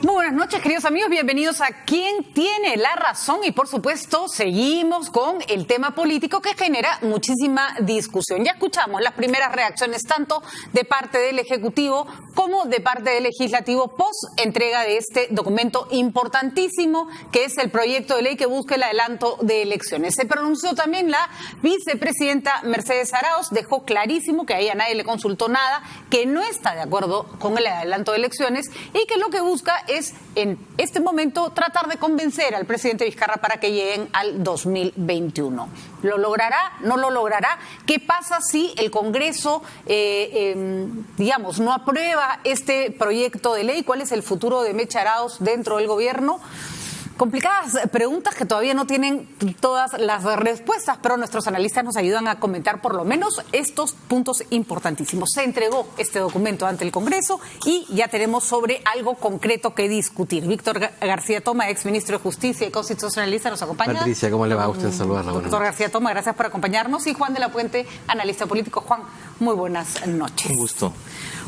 Muy buenas noches, queridos amigos, bienvenidos a ¿Quién tiene la razón? Y por supuesto, seguimos con el tema político que genera muchísima discusión. Ya escuchamos las primeras reacciones tanto de parte del Ejecutivo como de parte del Legislativo post entrega de este documento importantísimo que es el proyecto de ley que busca el adelanto de elecciones. Se pronunció también la vicepresidenta Mercedes Arauz, dejó clarísimo que a ella nadie le consultó nada, que no está de acuerdo con el adelanto de elecciones y que lo que busca es en este momento tratar de convencer al presidente Vizcarra para que lleguen al 2021. ¿Lo logrará? ¿No lo logrará? ¿Qué pasa si el Congreso, no aprueba este proyecto de ley? ¿Cuál es el futuro de Mecha Arauz dentro del gobierno? Complicadas preguntas que todavía no tienen todas las respuestas, pero nuestros analistas nos ayudan a comentar por lo menos estos puntos importantísimos. Se entregó este documento ante el Congreso y ya tenemos sobre algo concreto que discutir. Víctor García Toma, exministro de Justicia y constitucionalista, nos acompaña. Patricia, ¿cómo le va a usted saludarla? Doctor García Toma, gracias por acompañarnos. Y Juan de la Puente, analista político. Juan, muy buenas noches. Un gusto.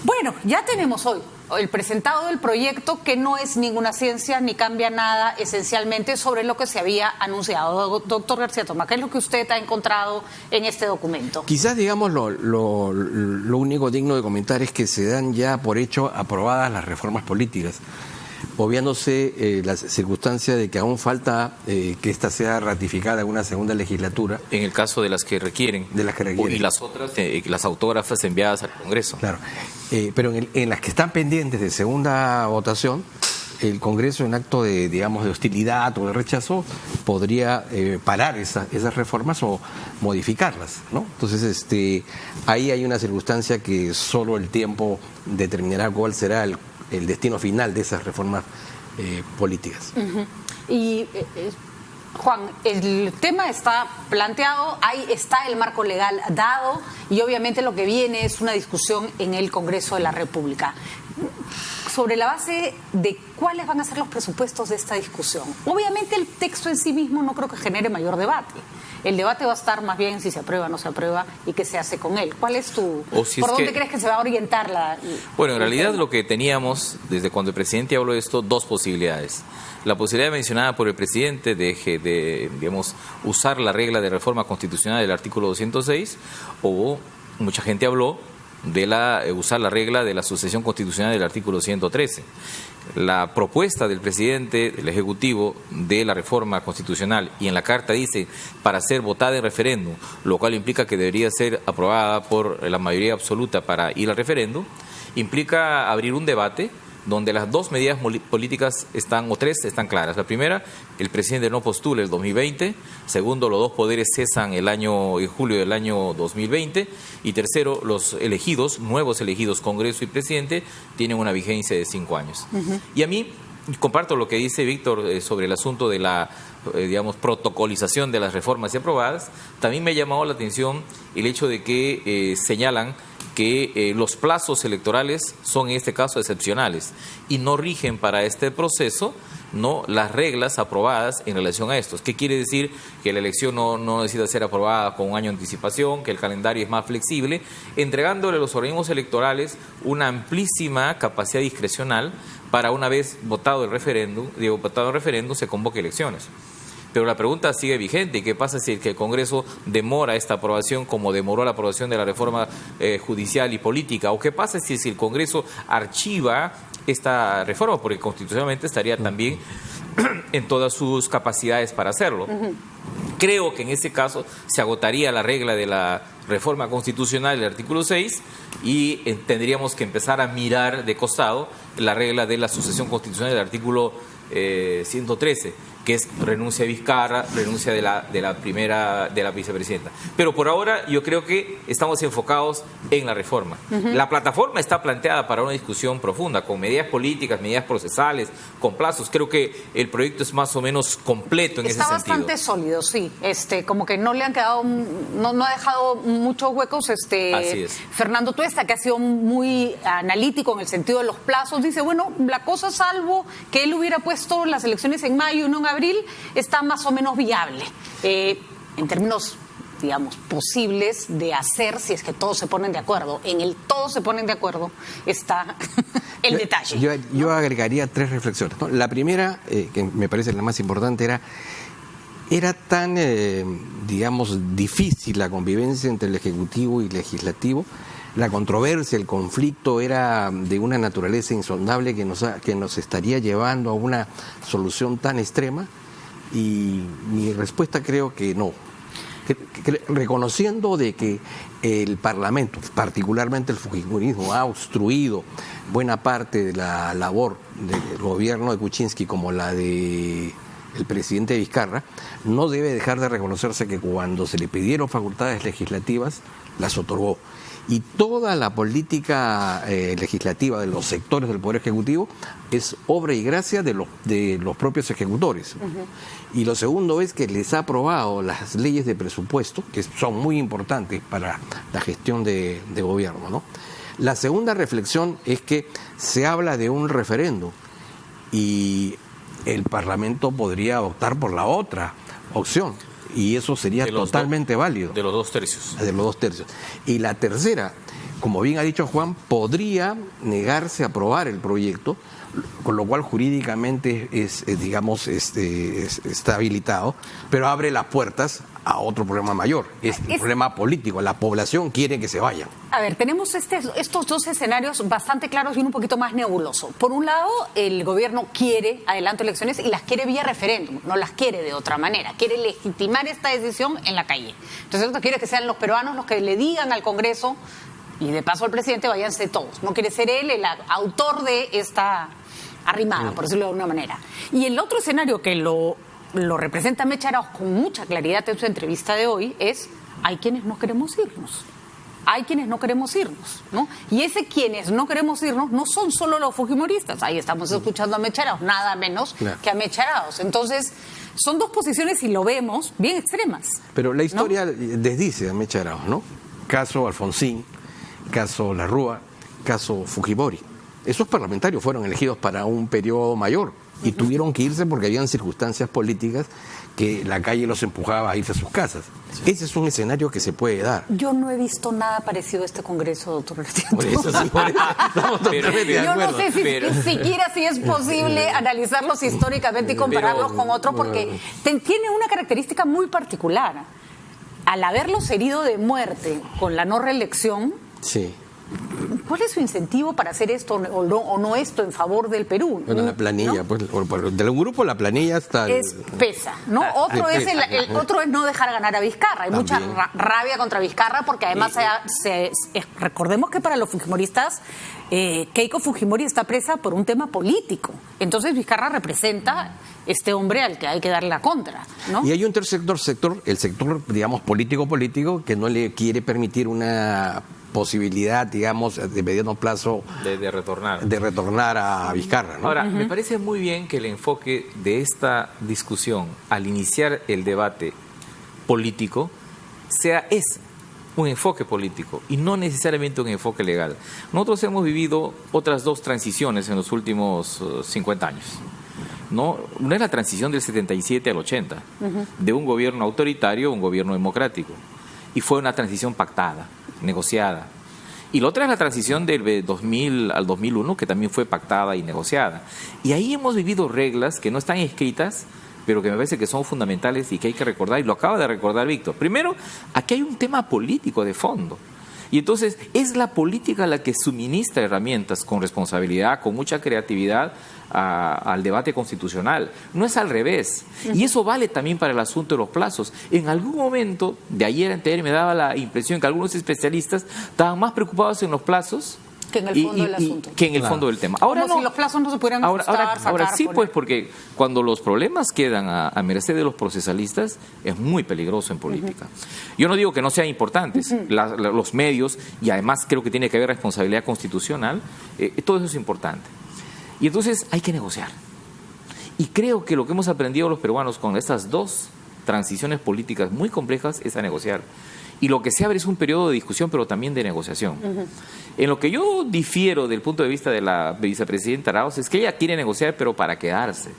Bueno, ya tenemos hoy el presentado del proyecto que no es ninguna ciencia ni cambia nada esencialmente sobre lo que se había anunciado. Doctor García Toma, ¿qué es lo que usted ha encontrado en este documento? Quizás, digamos, lo único digno de comentar es que se dan ya por hecho aprobadas las reformas políticas, obviándose la circunstancia de que aún falta que esta sea ratificada en una segunda legislatura. En el caso de las que requieren. De las que requieren. Y las otras, las autógrafas enviadas al Congreso. Claro. Pero en las que están pendientes de segunda votación, el Congreso, en acto de, digamos, de hostilidad o de rechazo, podría parar esas reformas o modificarlas, ¿no? Entonces, ahí hay una circunstancia que solo el tiempo determinará cuál será el destino final de esas reformas políticas. Uh-huh. Y Juan, el tema está planteado, ahí está el marco legal dado y obviamente lo que viene es una discusión en el Congreso de la República. Sobre la base de cuáles van a ser los presupuestos de esta discusión. Obviamente el texto en sí mismo no creo que genere mayor debate. El debate va a estar más bien si se aprueba o no se aprueba y qué se hace con él. ¿Cuál es ¿por dónde crees que se va a orientar la? Bueno, en realidad lo que teníamos desde cuando el presidente habló de esto, dos posibilidades. La posibilidad mencionada por el presidente de digamos, usar la regla de reforma constitucional del artículo 206, o mucha gente habló de usar la regla de la sucesión constitucional del artículo 113. La propuesta del presidente, del Ejecutivo, de la reforma constitucional, y en la carta dice para ser votada en referéndum, lo cual implica que debería ser aprobada por la mayoría absoluta para ir al referéndum, implica abrir un debate donde las dos medidas políticas están claras. La primera, el presidente no postula el 2020. Segundo, los dos poderes cesan en julio del año 2020. Y tercero, los nuevos elegidos, Congreso y presidente, tienen una vigencia de 5 años. Uh-huh. Y a mí, comparto lo que dice Víctor sobre el asunto de la protocolización de las reformas ya aprobadas. También me ha llamado la atención el hecho de que señalan que los plazos electorales son en este caso excepcionales y no rigen para este proceso las reglas aprobadas en relación a estos. ¿Qué quiere decir? Que la elección no necesita ser aprobada con un año de anticipación, que el calendario es más flexible, entregándole a los organismos electorales una amplísima capacidad discrecional para, una vez votado el referéndum, se convoque elecciones. Pero la pregunta sigue vigente. ¿Qué pasa si el Congreso demora esta aprobación como demoró la aprobación de la reforma judicial y política? ¿O qué pasa si el Congreso archiva esta reforma? Porque constitucionalmente estaría también en todas sus capacidades para hacerlo. Uh-huh. Creo que en ese caso se agotaría la regla de la reforma constitucional del artículo 6 y tendríamos que empezar a mirar de costado la regla de la sucesión constitucional del artículo 113. Que es renuncia de Vizcarra, renuncia de la vicepresidenta. Pero por ahora yo creo que estamos enfocados en la reforma. Uh-huh. La plataforma está planteada para una discusión profunda, con medidas políticas, medidas procesales, con plazos. Creo que el proyecto es más o menos completo en ese sentido. Está bastante sólido, sí. Como que no le han quedado, no ha dejado muchos huecos. Así es. Fernando Tuesta, que ha sido muy analítico en el sentido de los plazos, dice, bueno, la cosa, salvo que él hubiera puesto las elecciones en mayo y no en abril, está más o menos viable en términos digamos, posibles de hacer si es que todos se ponen de acuerdo. En el todos se ponen de acuerdo está el detalle. Yo agregaría 3 reflexiones, ¿no? La primera, que me parece la más importante, era tan, digamos, difícil la convivencia entre el Ejecutivo y el Legislativo. La controversia, el conflicto era de una naturaleza insondable que nos estaría llevando a una solución tan extrema, y mi respuesta creo que no. Reconociendo de que el Parlamento, particularmente el fujimorismo, ha obstruido buena parte de la labor del gobierno de Kuczynski como la de el presidente Vizcarra, no debe dejar de reconocerse que cuando se le pidieron facultades legislativas, las otorgó. Y toda la política legislativa de los sectores del Poder Ejecutivo es obra y gracia de los propios ejecutores. Uh-huh. Y lo segundo es que les ha aprobado las leyes de presupuesto, que son muy importantes para la gestión de gobierno, ¿no? La segunda reflexión es que se habla de un referendo y el Parlamento podría optar por la otra opción. Y eso sería totalmente válido. De los 2 tercios. De los 2 tercios. Y la tercera, como bien ha dicho Juan, podría negarse a aprobar el proyecto, con lo cual jurídicamente está habilitado, pero abre las puertas a otro problema mayor. Es un problema político. La población quiere que se vayan. A ver, tenemos estos 2 escenarios bastante claros y uno un poquito más nebuloso. Por un lado, el gobierno quiere adelanto elecciones y las quiere vía referéndum, no las quiere de otra manera. Quiere legitimar esta decisión en la calle. Entonces, esto quiere que sean los peruanos los que le digan al Congreso y de paso al presidente, váyanse todos. No quiere ser él el autor de esta arrimada, por decirlo de alguna manera. Y el otro escenario que lo representa Mecha Arauz con mucha claridad en su entrevista de hoy es: hay quienes no queremos irnos. Hay quienes no queremos irnos, ¿no? Y ese quienes no queremos irnos no son solo los fujimoristas. Ahí estamos escuchando a Mecha Arauz, nada menos que a Mecha Arauz. Entonces, son 2 posiciones, y lo vemos, bien extremas. Pero la historia, ¿no?, desdice a Mecha Arauz, ¿no? Caso Alfonsín, caso Larrúa, caso Fujimori. Esos parlamentarios fueron elegidos para un periodo mayor y tuvieron que irse porque habían circunstancias políticas que la calle los empujaba a irse a sus casas. Sí. Ese es un escenario que se puede dar. Yo no he visto nada parecido a este Congreso, doctor Bertiento. Por eso sí, estamos totalmente de acuerdo. Yo no sé si siquiera si es posible analizarlos históricamente y compararlos con otros, porque tiene una característica muy particular. Al haberlos herido de muerte con la no reelección, sí. ¿Cuál es su incentivo para hacer esto o no esto en favor del Perú? Bueno, la planilla, ¿no? Pues de un grupo la planilla está... Pesa, ¿no? Otro es no dejar ganar a Vizcarra. Hay mucha rabia contra Vizcarra porque además recordemos que para los fujimoristas Keiko Fujimori está presa por un tema político. Entonces Vizcarra representa este hombre al que hay que darle la contra, ¿no? Y hay un tercer sector, el sector, digamos, político, que no le quiere permitir una posibilidad, digamos, de mediano plazo de retornar a Vizcarra, ¿no? Ahora, me parece muy bien que el enfoque de esta discusión al iniciar el debate político sea un enfoque político y no necesariamente un enfoque legal. Nosotros hemos vivido otras 2 transiciones en los últimos 50 años. No, una es la transición del 77 al 80, de un gobierno autoritario a un gobierno democrático. Y fue una transición pactada, negociada. Y la otra es la transición del 2000 al 2001, que también fue pactada y negociada. Y ahí hemos vivido reglas que no están escritas, pero que me parece que son fundamentales y que hay que recordar, y lo acaba de recordar Víctor. Primero, aquí hay un tema político de fondo. Y entonces es la política la que suministra herramientas con responsabilidad, con mucha creatividad al debate constitucional. No es al revés. Y eso vale también para el asunto de los plazos. En algún momento, de ayer anterior, me daba la impresión que algunos especialistas estaban más preocupados en los plazos que en el fondo del asunto. Que en el fondo del tema. Ahora no, si los plazos no se pudieran ajustar, ahora sí, pues, porque cuando los problemas quedan a merced de los procesalistas, es muy peligroso en política. Yo no digo que no sean importantes, los medios, y además creo que tiene que haber responsabilidad constitucional, todo eso es importante. Y entonces hay que negociar. Y creo que lo que hemos aprendido los peruanos con estas 2 transiciones políticas muy complejas es a negociar. Y lo que se abre es un periodo de discusión, pero también de negociación. En lo que yo difiero del punto de vista de la vicepresidenta Arauz es que ella quiere negociar, pero para quedarse.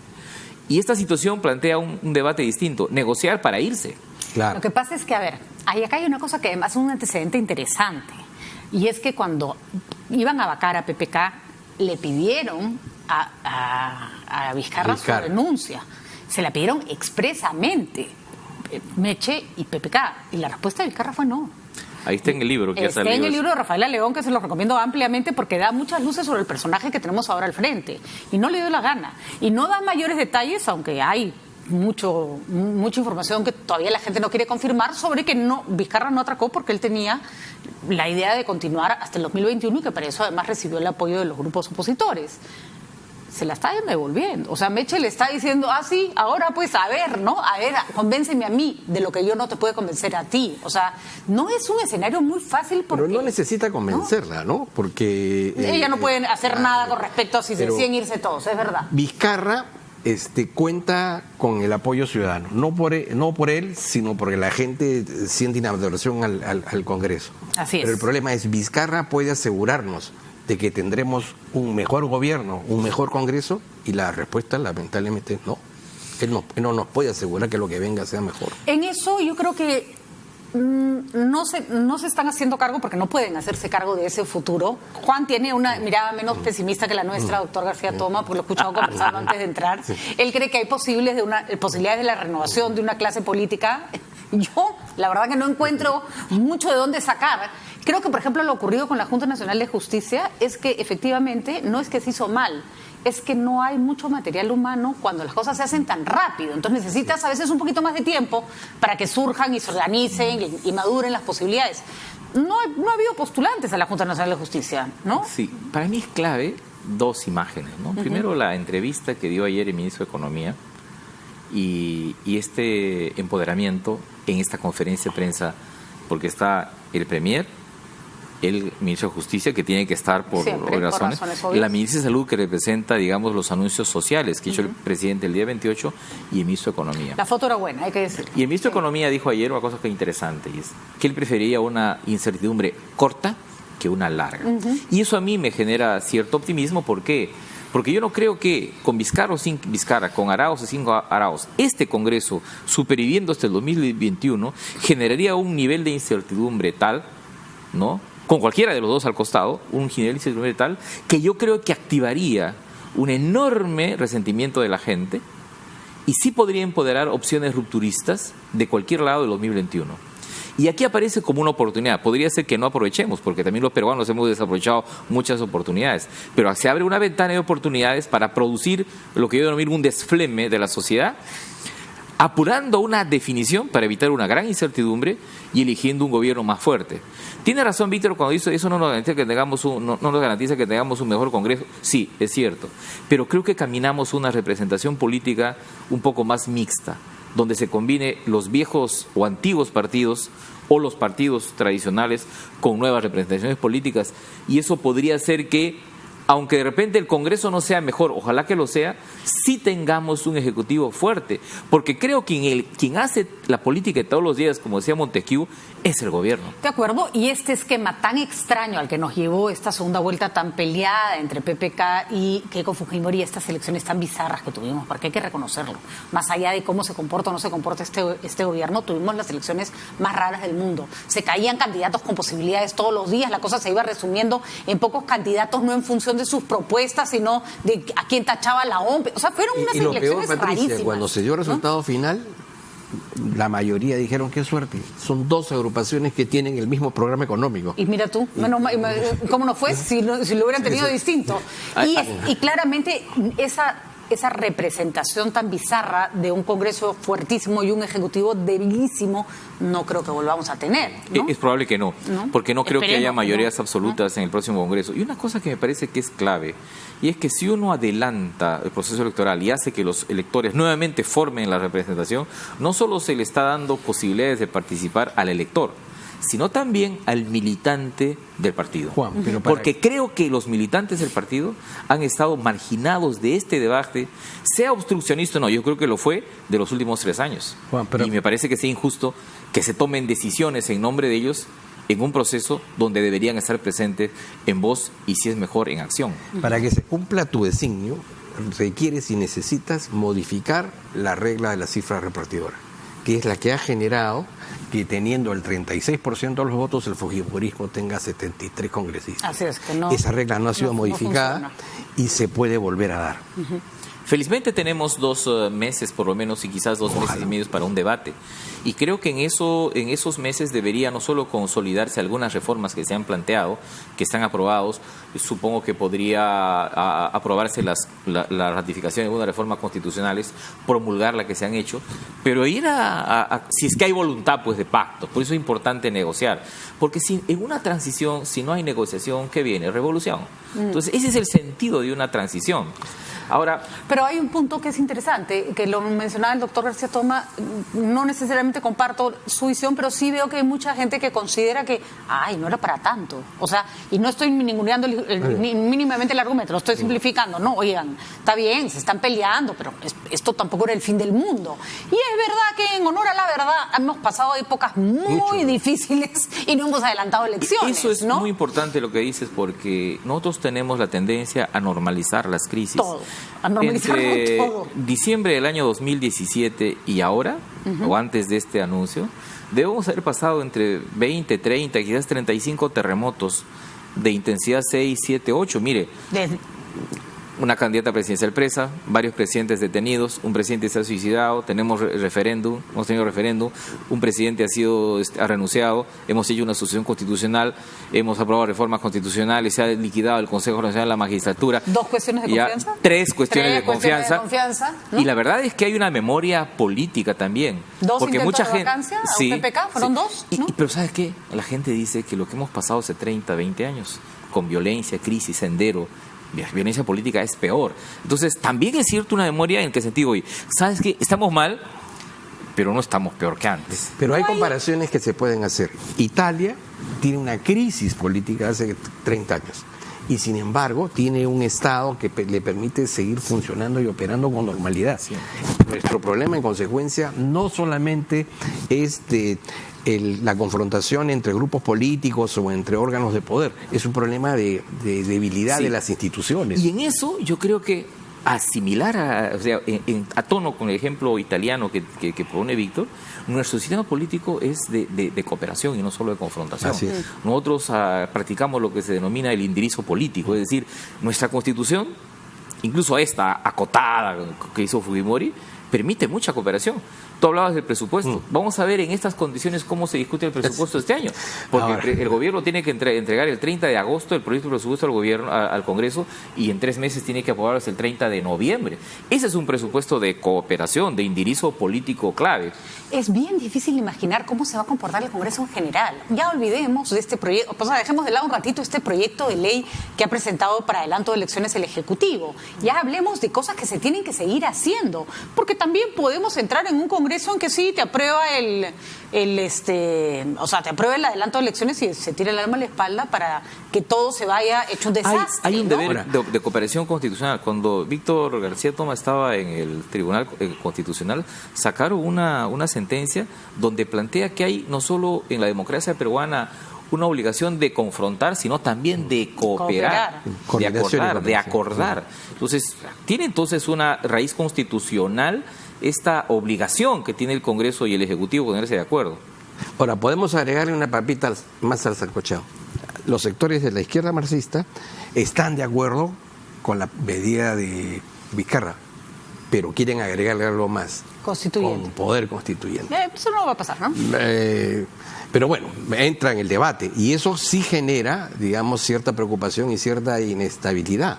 Y esta situación plantea un debate distinto, negociar para irse. Claro. Lo que pasa es que, a ver, acá hay una cosa que además es un antecedente interesante, y es que cuando iban a vacar a PPK, le pidieron a Vizcarra su renuncia. Se la pidieron expresamente, Meche y PPK, y la respuesta de Vizcarra fue no. Ahí está en el libro que ha salido. Está en el libro de Rafaela León, que se lo recomiendo ampliamente porque da muchas luces sobre el personaje que tenemos ahora al frente. Y no le dio la gana. Y no da mayores detalles, aunque hay mucha información que todavía la gente no quiere confirmar sobre que Vizcarra no atracó porque él tenía la idea de continuar hasta el 2021 y que para eso además recibió el apoyo de los grupos opositores. Se la está devolviendo. O sea, Meche le está diciendo, sí, ahora pues a ver, ¿no? A ver, convénceme a mí de lo que yo no te puedo convencer a ti. O sea, no es un escenario muy fácil porque... Pero no necesita convencerla, ¿no? Porque... ella no puede hacer nada con respecto a si deciden irse todos, es verdad. Vizcarra cuenta con el apoyo ciudadano, no por él, sino porque la gente siente inadversión al Congreso. Así es. Pero el problema es, Vizcarra puede asegurarnos de que tendremos un mejor gobierno, un mejor Congreso, y la respuesta lamentablemente no. Él no nos puede asegurar que lo que venga sea mejor. En eso yo creo que no se están haciendo cargo porque no pueden hacerse cargo de ese futuro. Juan tiene una mirada menos pesimista que la nuestra, doctor García Toma, porque lo he escuchado conversando antes de entrar. Sí. Él cree que hay posibilidades de la renovación de una clase política. Yo, la verdad que no encuentro mucho de dónde sacar. Creo que, por ejemplo, lo ocurrido con la Junta Nacional de Justicia es que efectivamente no es que se hizo mal, es que no hay mucho material humano cuando las cosas se hacen tan rápido. Entonces necesitas a veces un poquito más de tiempo para que surjan y se organicen y maduren las posibilidades. No ha habido postulantes a la Junta Nacional de Justicia, ¿no? Sí, para mí es clave dos imágenes, ¿no? Primero, la entrevista que dio ayer el ministro de Economía y este empoderamiento en esta conferencia de prensa, porque está el Premier, el ministro de Justicia, que tiene que estar por razones la ministra de Salud, que representa, digamos, los anuncios sociales que hizo el presidente el día 28, y el ministro de Economía. La foto era buena, hay que decir. Y el ministro de Economía dijo ayer una cosa que es interesante, y es que él prefería una incertidumbre corta que una larga. Y eso a mí me genera cierto optimismo. ¿Por qué? Porque yo no creo que con Vizcarra o sin Vizcarra, con Arauz o sin Arauz, este Congreso, superviviendo hasta el 2021, generaría un nivel de incertidumbre tal, ¿no?, con cualquiera de los dos al costado, un nivel de incertidumbre tal, que yo creo que activaría un enorme resentimiento de la gente y sí podría empoderar opciones rupturistas de cualquier lado del 2021. Y aquí aparece como una oportunidad. Podría ser que no aprovechemos, porque también los peruanos hemos desaprovechado muchas oportunidades, pero se abre una ventana de oportunidades para producir lo que yo denomino un desfleme de la sociedad, apurando una definición para evitar una gran incertidumbre y eligiendo un gobierno más fuerte. Tiene razón Víctor cuando dice eso no nos garantiza que tengamos un mejor Congreso. Sí, es cierto, pero creo que caminamos una representación política un poco más mixta, donde se combine los viejos o antiguos partidos o los partidos tradicionales con nuevas representaciones políticas, y eso podría hacer que, aunque de repente el Congreso no sea mejor, ojalá que lo sea, sí tengamos un Ejecutivo fuerte, porque creo que quien hace la política de todos los días, como decía Montesquieu, es el gobierno. De acuerdo, y este esquema tan extraño al que nos llevó esta segunda vuelta tan peleada entre PPK y Keiko Fujimori, estas elecciones tan bizarras que tuvimos, porque hay que reconocerlo, más allá de cómo se comporta o no se comporta este gobierno, tuvimos las elecciones más raras del mundo. Se caían candidatos con posibilidades todos los días, la cosa se iba resumiendo en pocos candidatos, no en función de sus propuestas, sino de a quién tachaba la OMP. O sea, fueron unas elecciones peor, Patricia, rarísimas. Cuando se dio el resultado final, la mayoría dijeron qué suerte. Son dos agrupaciones que tienen el mismo programa económico. Y mira tú, ¿cómo no fue si lo hubieran tenido distinto? Y claramente esa representación tan bizarra de un Congreso fuertísimo y un Ejecutivo debilísimo, no creo que volvamos a tener, ¿no? Es probable que no, porque no creo que haya mayorías absolutas en el próximo Congreso. Y una cosa que me parece que es clave, y es que si uno adelanta el proceso electoral y hace que los electores nuevamente formen la representación, no solo se le está dando posibilidades de participar al elector, sino también al militante del partido. Juan, porque creo que los militantes del partido han estado marginados de este debate, sea obstruccionista o no. Yo creo que lo fue de los últimos 3 años. Juan, y me parece que sea injusto que se tomen decisiones en nombre de ellos en un proceso donde deberían estar presentes en voz y, si es mejor, en acción. Para que se cumpla tu designio, requieres y necesitas modificar la regla de la cifra repartidora. que es la que ha generado que teniendo el 36% de los votos, el fujimorismo tenga 73 congresistas. Así es, que no, esa regla no ha sido modificada no y se puede volver a dar. Felizmente tenemos 2 meses por lo menos y quizás 2 meses y medio para un debate. Y creo que en esos meses debería no solo consolidarse algunas reformas que se han planteado, que están aprobados. Supongo que podría aprobarse la ratificación de algunas reformas constitucionales, promulgar las que se han hecho, pero ir si es que hay voluntad pues de pacto. Por eso es importante negociar. Porque en una transición, si no hay negociación, ¿qué viene? Revolución. Entonces ese es el sentido de una transición. Ahora, pero hay un punto que es interesante, que lo mencionaba el doctor García Toma. No necesariamente comparto su visión, pero sí veo que hay mucha gente que considera que, no era para tanto. O sea, y no estoy ninguneando mínimamente el argumento, lo estoy simplificando. No, oigan, está bien, se están peleando, pero esto tampoco era el fin del mundo. Y es verdad que, en honor a la verdad, hemos pasado épocas muy difíciles y no hemos adelantado elecciones. Eso es muy importante lo que dices, porque nosotros tenemos la tendencia a normalizar las crisis. Todo. A normalizarlo entre todo. Diciembre del año 2017 y ahora, o antes de este anuncio, debemos haber pasado entre 20, 30, quizás 35 terremotos de intensidad 6, 7, 8. Mire, una candidata presidencial presa, varios presidentes detenidos, un presidente se ha suicidado, hemos tenido referéndum, un presidente ha renunciado, hemos hecho una sucesión constitucional, hemos aprobado reformas constitucionales, se ha liquidado el Consejo Nacional de la Magistratura. 2 cuestiones de confianza. 3 cuestiones de confianza. ¿No? Y la verdad es que hay una memoria política también. 2 porque intentos mucha de gente, vacancia a UTPK, fueron 2, ¿no? pero ¿sabes qué? La gente dice que lo que hemos pasado hace 30, 20 años, con violencia, crisis, sendero, violencia política es peor. Entonces, también es cierto una memoria en qué sentido, ¿sabes qué? Estamos mal, pero no estamos peor que antes. Pero hay comparaciones que se pueden hacer. Italia tiene una crisis política hace 30 años y sin embargo tiene un Estado que le permite seguir funcionando y operando con normalidad. Sí. Nuestro problema en consecuencia no solamente es la confrontación entre grupos políticos o entre órganos de poder, es un problema de debilidad de las instituciones. Y en eso yo creo que a tono con el ejemplo italiano que propone Víctor, nuestro sistema político es de cooperación y no solo de confrontación. Así es. Nosotros practicamos lo que se denomina el indirizo político, es decir, nuestra Constitución, incluso esta acotada que hizo Fujimori, permite mucha cooperación. Tú hablabas del presupuesto. Vamos a ver en estas condiciones cómo se discute el presupuesto este año. Porque el gobierno tiene que entregar el 30 de agosto el proyecto de presupuesto al Congreso y en 3 meses tiene que aprobarse el 30 de noviembre. Ese es un presupuesto de cooperación, de indirizo político clave. Es bien difícil imaginar cómo se va a comportar el Congreso en general. Ya olvidemos de este proyecto, dejemos de lado un ratito este proyecto de ley que ha presentado para adelanto de elecciones el Ejecutivo. Ya hablemos de cosas que se tienen que seguir haciendo, porque también podemos entrar en un Congreso en que sí te aprueba te aprueba el adelanto de elecciones y se tira el arma a la espalda para que todo se vaya hecho un desastre. Hay un deber de cooperación constitucional. Cuando Víctor García Toma estaba en el Tribunal Constitucional, sacaron una sentencia donde plantea que hay no solo en la democracia peruana una obligación de confrontar, sino también de cooperar. De acordar. Entonces, tiene una raíz constitucional esta obligación que tiene el Congreso y el Ejecutivo ponerse de acuerdo. Ahora, podemos agregarle una papita más al sancochado. Los sectores de la izquierda marxista están de acuerdo con la medida de Vizcarra, pero quieren agregarle algo más. Constituyente. Con poder constituyente. Eso no va a pasar, ¿no? Pero bueno, entra en el debate y eso sí genera, digamos, cierta preocupación y cierta inestabilidad,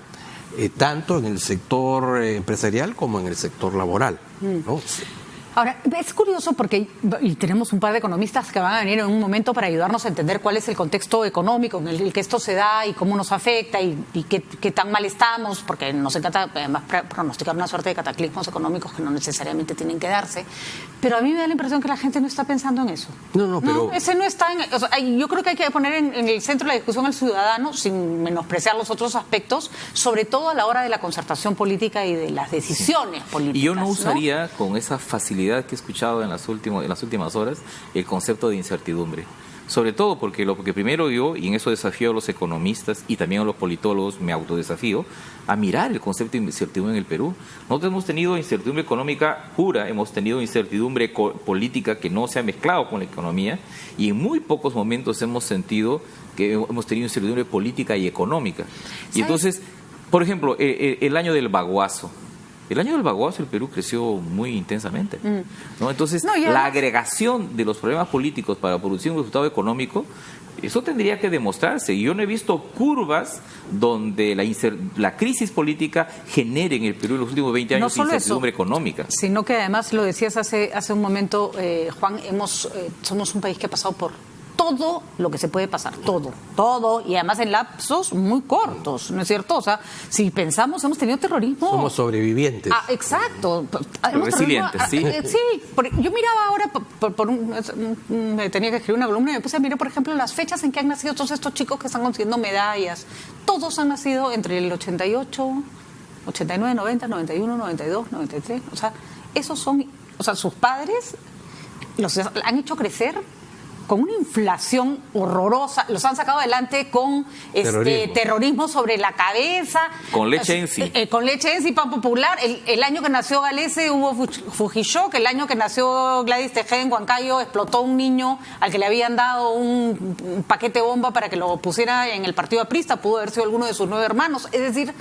tanto en el sector empresarial como en el sector laboral, ¿no? Ahora, es curioso porque y tenemos un par de economistas que van a venir en un momento para ayudarnos a entender cuál es el contexto económico en el que esto se da y cómo nos afecta y qué tan mal estamos, porque nos encanta además pronosticar una suerte de cataclismos económicos que no necesariamente tienen que darse. Pero a mí me da la impresión que la gente no está pensando en eso. Pero ese no está yo creo que hay que poner en el centro de la discusión al ciudadano, sin menospreciar los otros aspectos, sobre todo a la hora de la concertación política y de las decisiones políticas. Y yo no usaría con esa facilidad que he escuchado en las últimas horas el concepto de incertidumbre. Sobre todo porque lo que primero yo, y en eso desafío a los economistas y también a los politólogos, me autodesafío, a mirar el concepto de incertidumbre en el Perú. Nosotros hemos tenido incertidumbre económica pura, hemos tenido incertidumbre política que no se ha mezclado con la economía, y en muy pocos momentos hemos sentido que hemos tenido incertidumbre política y económica. Y entonces, por ejemplo, el año del baguazo. El año del baguazo el Perú creció muy intensamente, ¿no? Entonces, la agregación de los problemas políticos para producir un resultado económico, eso tendría que demostrarse. Y yo no he visto curvas donde la crisis política genere en el Perú en los últimos 20 años incertidumbre económica. Sino que además, lo decías hace un momento, Juan, somos un país que ha pasado por todo lo que se puede pasar, todo, y además en lapsos muy cortos, ¿no es cierto? O sea, si pensamos, hemos tenido terrorismo. Somos sobrevivientes. Exacto. Resilientes, sí. Sí, yo miraba ahora, me tenía que escribir una columna y me puse a mirar, por ejemplo, las fechas en que han nacido todos estos chicos que están consiguiendo medallas. Todos han nacido entre el 88, 89, 90, 91, 92, 93. O sea, sus padres los han hecho crecer con una inflación horrorosa, los han sacado adelante con terrorismo sobre la cabeza. Con leche en sí. Con leche en sí, pan popular. El año que nació Galese hubo Fujishock, el año que nació Gladys Tejeda en Huancayo explotó un niño al que le habían dado un paquete bomba para que lo pusiera en el partido aprista, pudo haber sido alguno de sus 9 hermanos. Es decir,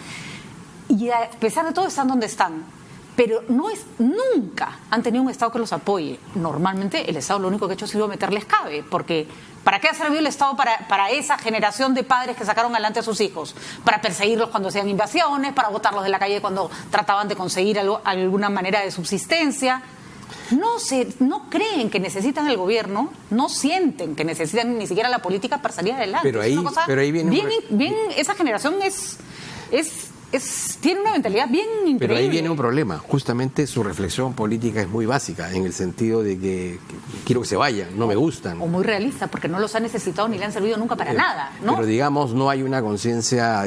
y a pesar de todo están donde están. Pero nunca han tenido un Estado que los apoye. Normalmente el Estado lo único que ha hecho ha sido meterles cabe, porque ¿para qué ha servido el Estado para esa generación de padres que sacaron adelante a sus hijos? Para perseguirlos cuando hacían invasiones, para botarlos de la calle cuando trataban de conseguir alguna manera de subsistencia. No creen que necesitan el gobierno, no sienten que necesitan ni siquiera la política para salir adelante. Pero ahí viene esa generación tiene una mentalidad bien increíble. Pero ahí viene un problema. Justamente su reflexión política es muy básica, en el sentido de que quiero que se vayan, no me gustan. O muy realista, porque no los ha necesitado ni le han servido nunca para nada, ¿no? Pero digamos, no hay una conciencia,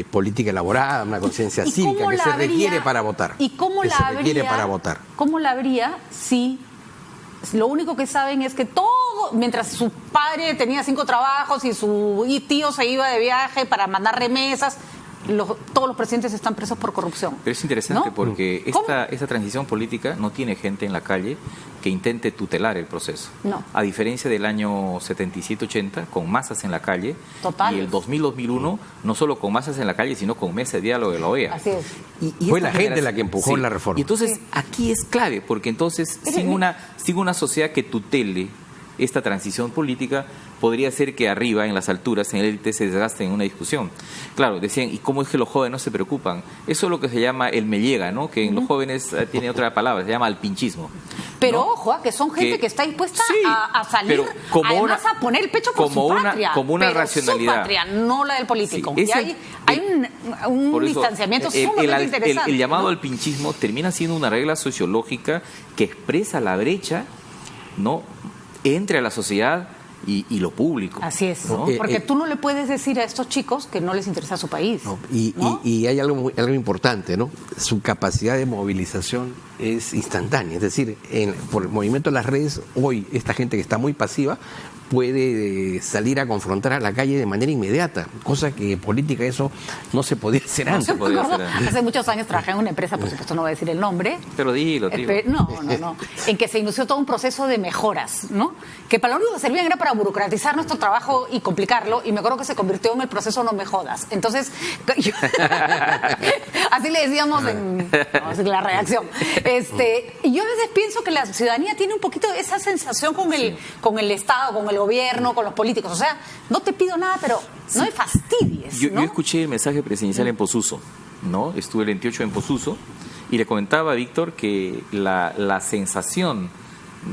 política elaborada, una conciencia cívica que se requiere para votar. ¿Y cómo la habría si lo único que saben es que mientras su padre tenía 5 trabajos y su tío se iba de viaje para mandar remesas, todos los presidentes están presos por corrupción? Pero es interesante, ¿no? porque esta transición política no tiene gente en la calle que intente tutelar el proceso. No. A diferencia del año 77-80, con masas en la calle, Totales. Y el 2000-2001, no solo con masas en la calle, sino con mesa de diálogo de la OEA. Así es. Y fue la gente la que empujó la reforma. Y entonces aquí es clave, porque entonces sin una sociedad que tutele esta transición política, podría ser que arriba, en las alturas, en el élite, se desgasten en una discusión. Claro, decían, ¿y cómo es que los jóvenes no se preocupan? Eso es lo que se llama el me llega, ¿no? Que en los jóvenes tiene otra palabra, se llama alpinchismo. Pero ¿no? ojo, que son gente que está dispuesta a salir, además a poner el pecho por su patria. Como una pero racionalidad. Su patria, no la del político. Sí, y hay un distanciamiento sumamente interesante. El llamado alpinchismo termina siendo una regla sociológica que expresa la brecha, ¿no?, entre la sociedad y lo público. Así es, ¿no? Porque tú no le puedes decir a estos chicos que no les interesa su país. No, y hay algo importante, ¿no? Su capacidad de movilización es instantánea. Es decir, por el movimiento de las redes, hoy esta gente que está muy pasiva puede salir a confrontar a la calle de manera inmediata, cosa que en política eso no se podía hacer antes. Hace muchos años trabajé en una empresa, por supuesto no voy a decir el nombre. Pero dilo. No. En que se inició todo un proceso de mejoras, ¿no? Que para lo único que servían era para burocratizar nuestro trabajo y complicarlo, y me acuerdo que se convirtió en el proceso No Me Jodas. Entonces, así le decíamos en la redacción. Y yo a veces pienso que la ciudadanía tiene un poquito esa sensación con el Estado, con el gobierno, con los políticos. O sea, no te pido nada, pero no me fastidies. Yo escuché el mensaje presidencial en Posuso, ¿no? Estuve el 28 en Posuso y le comentaba a Víctor que la sensación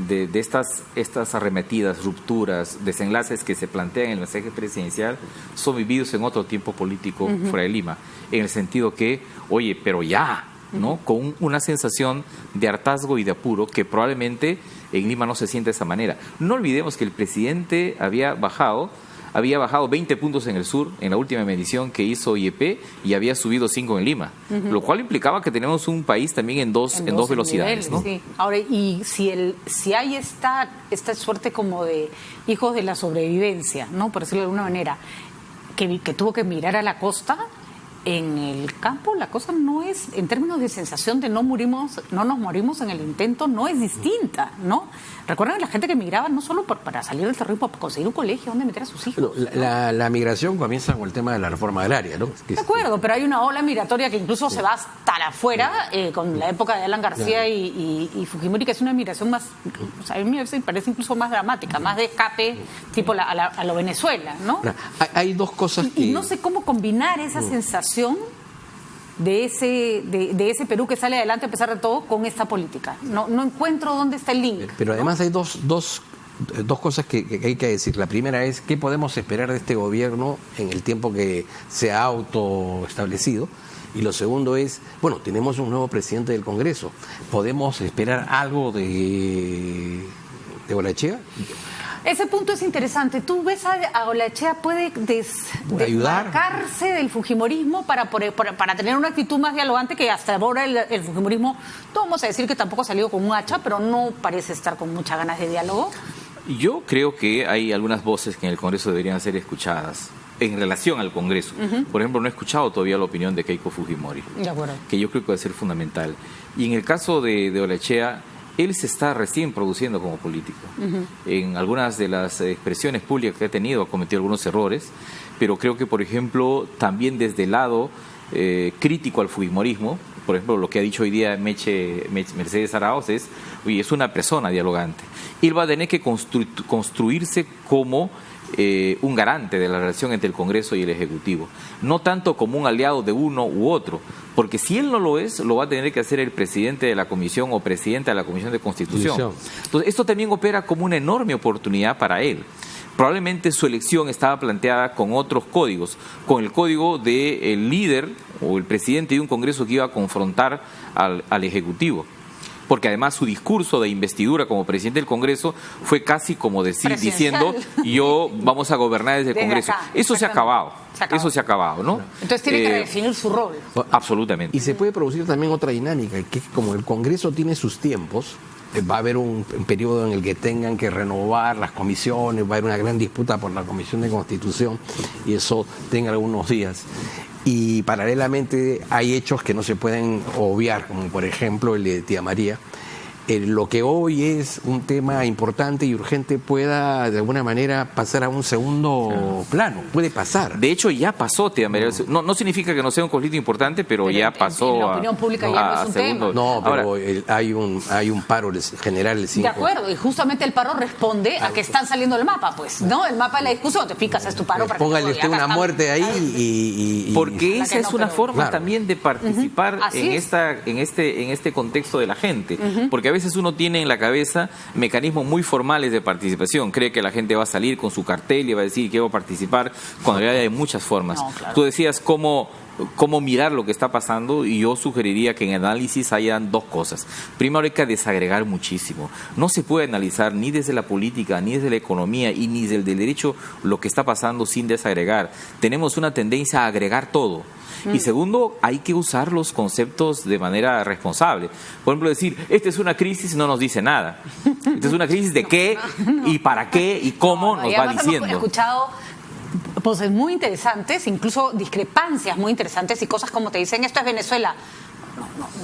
de estas arremetidas, rupturas, desenlaces que se plantean en el mensaje presidencial son vividos en otro tiempo político fuera de Lima, en el sentido que, oye, pero ya, ¿no? Con una sensación de hartazgo y de apuro que probablemente en Lima no se siente de esa manera. No olvidemos que el presidente había bajado había bajado 20 puntos en el sur en la última medición que hizo IEP y había subido 5 en Lima, lo cual implicaba que tenemos un país también en dos velocidades, ¿no? Sí. Ahora, y si hay esta suerte como de hijos de la sobrevivencia, ¿no? Por decirlo de alguna manera, que tuvo que mirar a la costa. En el campo la cosa no es, en términos de sensación de no nos morimos en el intento, no es distinta, ¿no? Recuerden la gente que migraba no solo para salir del terrorismo, para conseguir un colegio donde meter a sus hijos. La migración comienza con el tema de la reforma agraria, ¿no? De acuerdo, pero hay una ola migratoria que incluso se va hasta afuera, con la época de Alan García y Fujimori, que es una migración más, o sea, a mí me parece incluso más dramática, más de escape, tipo a lo Venezuela, ¿no? Hay dos cosas que... Y no sé cómo combinar esa sensación de ese Perú que sale adelante a pesar de todo con esta política. No encuentro dónde está el link. Pero además hay dos cosas que hay que decir. La primera es qué podemos esperar de este gobierno en el tiempo que se ha autoestablecido. Y lo segundo es, bueno, tenemos un nuevo presidente del Congreso. ¿Podemos esperar algo de Olaechea? Ese punto es interesante. ¿Tú ves a Olaechea puede desmarcarse del fujimorismo para tener una actitud más dialogante, que hasta ahora el fujimorismo, no vamos a decir que tampoco ha salido con un hacha, pero no parece estar con muchas ganas de diálogo? Yo creo que hay algunas voces que en el Congreso deberían ser escuchadas en relación al Congreso. Por ejemplo, no he escuchado todavía la opinión de Keiko Fujimori, de acuerdo, que yo creo que va a ser fundamental. Y en el caso de Olaechea, él se está recién produciendo como político. En algunas de las expresiones públicas que ha tenido ha cometido algunos errores, pero creo que, por ejemplo, también desde el lado crítico al fujimorismo, por ejemplo, lo que ha dicho hoy día Mercedes Arauz es, oye, es una persona dialogante. Él va a tener que construirse como un garante de la relación entre el Congreso y el Ejecutivo, no tanto como un aliado de uno u otro, porque si él no lo es, lo va a tener que hacer el presidente de la Comisión o presidenta de la Comisión de Constitución. Entonces, esto también opera como una enorme oportunidad para él. Probablemente su elección estaba planteada con otros códigos, con el código del líder o el presidente de un Congreso que iba a confrontar al Ejecutivo. Porque además su discurso de investidura como presidente del Congreso fue casi como diciendo, vamos a gobernar desde el Congreso. Acá, eso se ha acabado. Eso se ha acabado, ¿no? Entonces tiene que redefinir su rol. Absolutamente. Y se puede producir también otra dinámica, que como el Congreso tiene sus tiempos, va a haber un periodo en el que tengan que renovar las comisiones, va a haber una gran disputa por la Comisión de Constitución, y eso tenga algunos días. Y paralelamente hay hechos que no se pueden obviar, como por ejemplo el de Tía María. Lo que hoy es un tema importante y urgente pueda de alguna manera pasar a un segundo plano. Puede pasar. De hecho, ya pasó, Tía María. No significa que no sea un conflicto importante, pero ya pasó. En la opinión pública ya no es un tema. No, pero ahora, hay un paro general el 5. De acuerdo, y justamente el paro responde a que están saliendo del mapa, pues, ¿no? El mapa de la discusión, te fijas, es tu paro para póngale que usted una muerte ahí y porque esa es una forma también de participar en este contexto de la gente. Porque a veces uno tiene en la cabeza mecanismos muy formales de participación. Cree que la gente va a salir con su cartel y va a decir que va a participar, cuando en realidad hay muchas formas. No, claro. Tú decías cómo mirar lo que está pasando, y yo sugeriría que en análisis hayan dos cosas. Primero, hay que desagregar muchísimo. No se puede analizar ni desde la política, ni desde la economía y ni desde el derecho lo que está pasando sin desagregar. Tenemos una tendencia a agregar todo. Y segundo, hay que usar los conceptos de manera responsable. Por ejemplo, decir, esta es una crisis no nos dice nada. Esta es una crisis de qué y para qué y cómo nos va diciendo. Hemos escuchado voces muy interesantes, incluso discrepancias muy interesantes y cosas como te dicen, esto es Venezuela.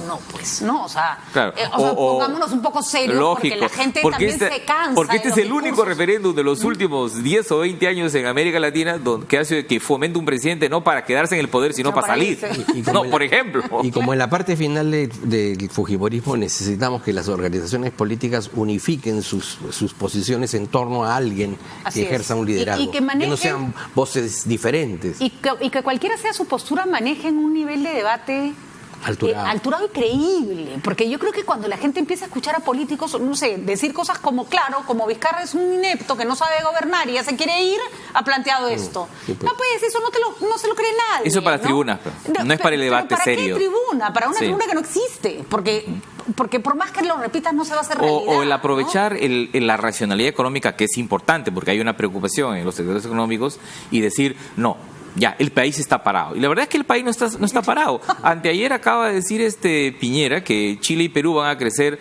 No, pues no, o sea, claro. Pongámonos un poco serios, lógico, porque la gente también se cansa. Porque este es el discursos. único referéndum de los últimos 10 o 20 años en América Latina que hace que fomente un presidente no para quedarse en el poder, sino para salir. Por ejemplo. Y como en la parte final del fujimorismo necesitamos que las organizaciones políticas unifiquen sus posiciones en torno a alguien que ejerza un liderazgo. Que no sean voces diferentes. Y que cualquiera sea su postura, manejen un nivel de debate alturado y creíble, porque yo creo que cuando la gente empieza a escuchar a políticos, no sé, decir cosas como, claro, como Vizcarra es un inepto que no sabe gobernar y ya se quiere ir, ha planteado esto. Sí, pues. No, pues eso no se lo cree nadie. Eso es para las tribunas, no es para el debate ¿para serio. ¿Para qué tribuna? Para una tribuna que no existe, porque porque por más que lo repitas no se va a hacer realidad. O el aprovechar, ¿no? la racionalidad económica, que es importante, porque hay una preocupación en los sectores económicos, y decir, no, ya, el país está parado. Y la verdad es que el país no está parado. Anteayer acaba de decir Piñera que Chile y Perú van a crecer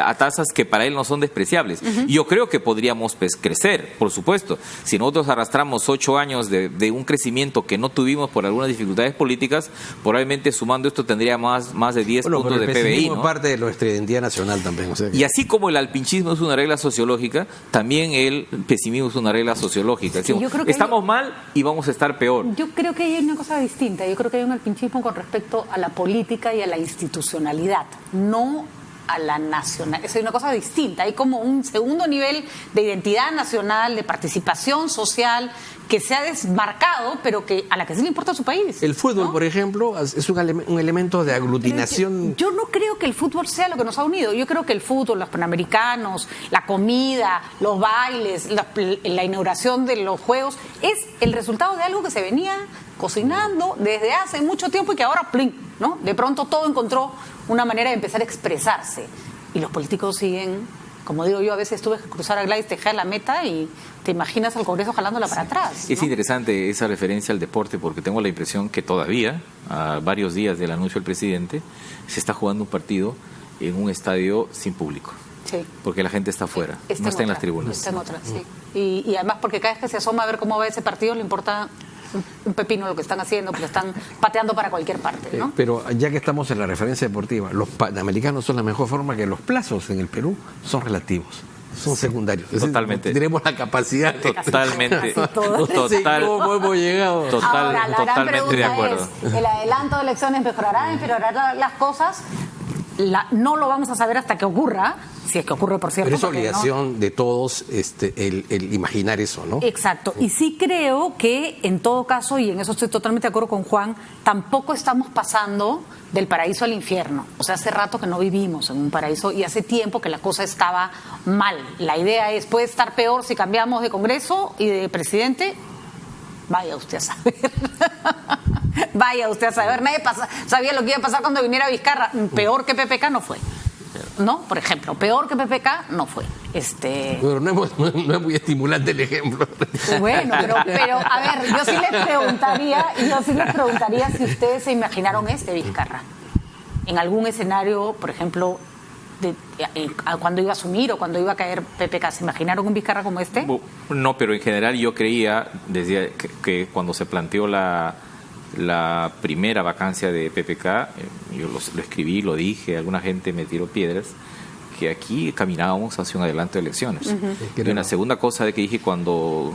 a tasas que para él no son despreciables. Y yo creo que podríamos crecer, por supuesto. Si nosotros arrastramos 8 años de un crecimiento que no tuvimos por algunas dificultades políticas, probablemente sumando esto tendría más de 10 puntos de PBI, ¿no? Parte de nuestra identidad nacional también. O sea que... Y así como el alpinchismo es una regla sociológica, también el pesimismo es una regla sociológica. Sí, Decimos, estamos mal y vamos a estar peor. Yo creo que hay una cosa distinta. Yo creo que hay un alpinchismo con respecto a la política y a la institucionalidad, no a la nacional. Es una cosa distinta. Hay como un segundo nivel de identidad nacional, de participación social, que se ha desmarcado, pero que a la que sí le importa a su país. El fútbol, ¿no? por ejemplo, es un elemento de aglutinación. Yo no creo que el fútbol sea lo que nos ha unido. Yo creo que el fútbol, los panamericanos, la comida, los bailes, la inauguración de los juegos, es el resultado de algo que se venía cocinando desde hace mucho tiempo y que ahora, ¡plin!, ¿no? De pronto todo encontró una manera de empezar a expresarse. Y los políticos siguen, como digo yo, a veces tuve que cruzar a Gladys Tejeda la meta y te imaginas al Congreso jalándola para atrás, ¿no? Es interesante esa referencia al deporte, porque tengo la impresión que todavía, a varios días del anuncio del presidente, se está jugando un partido en un estadio sin público. Sí. Porque la gente está afuera, no está en las tribunas. Está en otra, sí. Y además porque cada vez que se asoma a ver cómo va ese partido le importa un pepino lo que están haciendo, porque están pateando para cualquier parte, ¿no? Pero ya que estamos en la referencia deportiva, los panamericanos son la mejor forma, que los plazos en el Perú son relativos, son secundarios. Totalmente. Tenemos la capacidad de... Totalmente. ¿Cómo hemos llegado? Ahora, la gran Totalmente de pregunta acuerdo. es, ¿el adelanto de elecciones empeorará las cosas? No lo vamos a saber hasta que ocurra, si es que ocurre, por cierto. Pero es obligación de todos el imaginar eso, ¿no? Exacto. Y sí creo que, en todo caso, y en eso estoy totalmente de acuerdo con Juan, tampoco estamos pasando del paraíso al infierno. O sea, hace rato que no vivimos en un paraíso y hace tiempo que la cosa estaba mal. La idea es, puede estar peor si cambiamos de Congreso y de presidente. Vaya usted a saber. Vaya usted a saber. Nadie sabía lo que iba a pasar cuando viniera Vizcarra. Peor que PPK no fue. ¿No? Por ejemplo, peor que PPK no fue. Pero no es muy estimulante el ejemplo. Bueno, pero a ver, yo sí les preguntaría si ustedes se imaginaron Vizcarra en algún escenario, por ejemplo, cuando iba a asumir o cuando iba a caer PPK. ¿Se imaginaron un Vizcarra como este? No, pero en general yo creía, desde que cuando se planteó la primera vacancia de PPK, yo lo escribí, lo dije, alguna gente me tiró piedras, que aquí caminábamos hacia un adelanto de elecciones. Y una segunda cosa de que dije cuando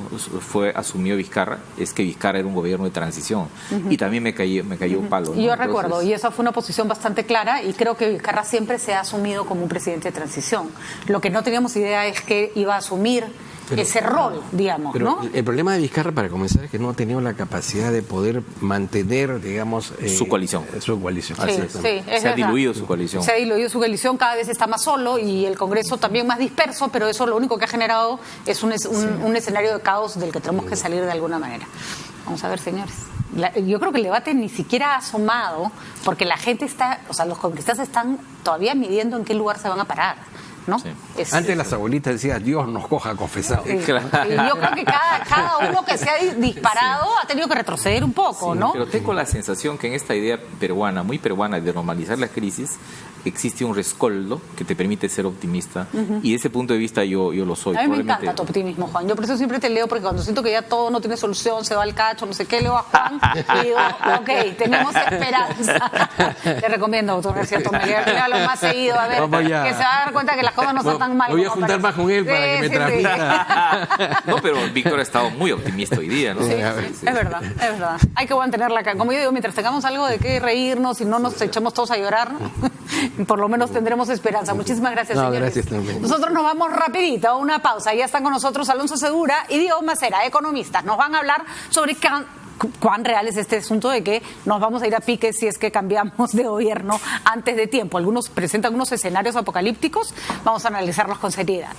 asumió Vizcarra es que Vizcarra era un gobierno de transición. Y también me cayó un palo, ¿no? Yo recuerdo, y esa fue una posición bastante clara, y creo que Vizcarra siempre se ha asumido como un presidente de transición. Lo que no teníamos idea es que iba a asumir ese rol, digamos, pero ¿no? El problema de Vizcarra, para comenzar, es que no ha tenido la capacidad de poder mantener, digamos... su coalición. Su coalición. Se ha diluido su coalición. Se ha diluido su coalición, cada vez está más solo y el Congreso también más disperso, pero eso lo único que ha generado es un escenario de caos del que tenemos que salir de alguna manera. Vamos a ver, señores. Yo creo que el debate ni siquiera ha asomado, porque la gente los congresistas están todavía midiendo en qué lugar se van a parar, ¿no? Sí. Antes las abuelitas decían, Dios nos coja confesado. Sí. Claro. Y yo creo que cada uno que se ha disparado ha tenido que retroceder un poco, ¿no? Pero tengo la sensación que en esta idea peruana, muy peruana, de normalizar la crisis, existe un rescoldo que te permite ser optimista, y de ese punto de vista yo lo soy. A mí me encanta tu optimismo, Juan. Yo por eso siempre te leo, porque cuando siento que ya todo no tiene solución, se va al cacho, no sé qué, leo a Juan y digo, ok, tenemos esperanza. Te recomiendo, doctor García Tomé, que lo más seguido, a ver, que se va a dar cuenta que las cosas no están tan mal. Me voy a juntar más con él para que me transmita. No, pero Víctor ha estado muy optimista hoy día, ¿no? Sí, es verdad. Hay que mantenerla, como yo digo, mientras tengamos algo de qué reírnos y no nos echemos todos a llorar, por lo menos tendremos esperanza. Muchísimas gracias, señores. Gracias también. Nosotros nos vamos rapidito a una pausa. Ya están con nosotros Alonso Segura y Diego Macera, economistas. Nos van a hablar sobre cuán real es este asunto de que nos vamos a ir a pique si es que cambiamos de gobierno antes de tiempo. Algunos presentan unos escenarios apocalípticos. Vamos a analizarlos con seriedad.